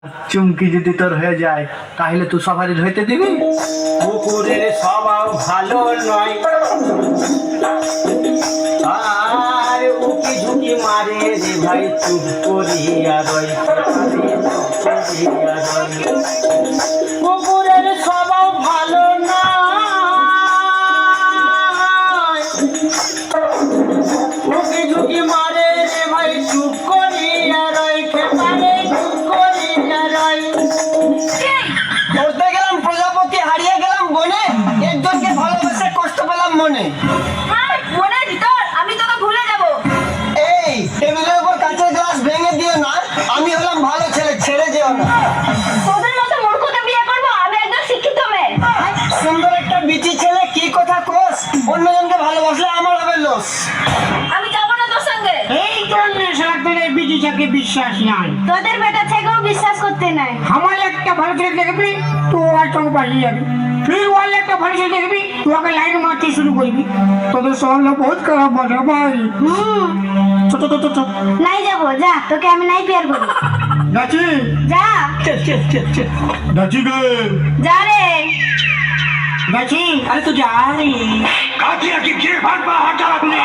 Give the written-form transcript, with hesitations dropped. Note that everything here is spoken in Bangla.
চুমকি যদি তোর হয়ে যায় তাহলে তুই সবারই হইতে দিবি? কুকুরের স্বভাব ভালো নয়, আর উকি ঝুঁকি মারে রে ভাই, চুপ করিয়া রয়, কুকুরের স্বভাব ভালো নয়, উকি ঝুঁকি মারে রে ভাই, চুপ করিয়া রয়, খেপারে চুপ করিয়া রয়। ধরতে গেলাম প্রজাপতি, হারিয়ে গেলাম বনে, একজনকে ভালোবেসে কষ্ট পেলাম মনে। মনের ভিতর আমি তোকে ভুলে যাব। এই টেবিলের উপর কাঁচের গ্লাস ভেঙে দিও না, আমি হলাম ভালো ছেলে, ছেড়ে যেও না। তোদের মতো মূর্খকে বিয়ে করব? আমি একজন শিক্ষিত মেয়ে। সুন্দর একটা বিচি ছেলে, কি কথা কোস? অন্যজনকে ভালোবাসলে আমার হবে লস। আমি যাবো না তোর সঙ্গে। এই জন্য সারাদিন এই বিজিটাকে বিশ্বাস নাই। তোদের বেটা থেকেও বিশ্বাস করতে নাই। আমার একটা ভালো ছেলে দেখবি তো আর তোকে পালিয়ে যাবি, ফির ওয়াল একটা ভালো ছেলে দেখবি তোকে লাইন মারতে শুরু করবি। তোদের সবটা বহুত খারাপ বলে ভাই। ছোট ছোট ছোট নাই যাবো, যা, তোকে আমি নাই বিয়ার করি। গাছি যা গাছি গে যা রে। গাছি, আরে তো যা রে। কাছে কি ভাগবা হাঁটা লাগলে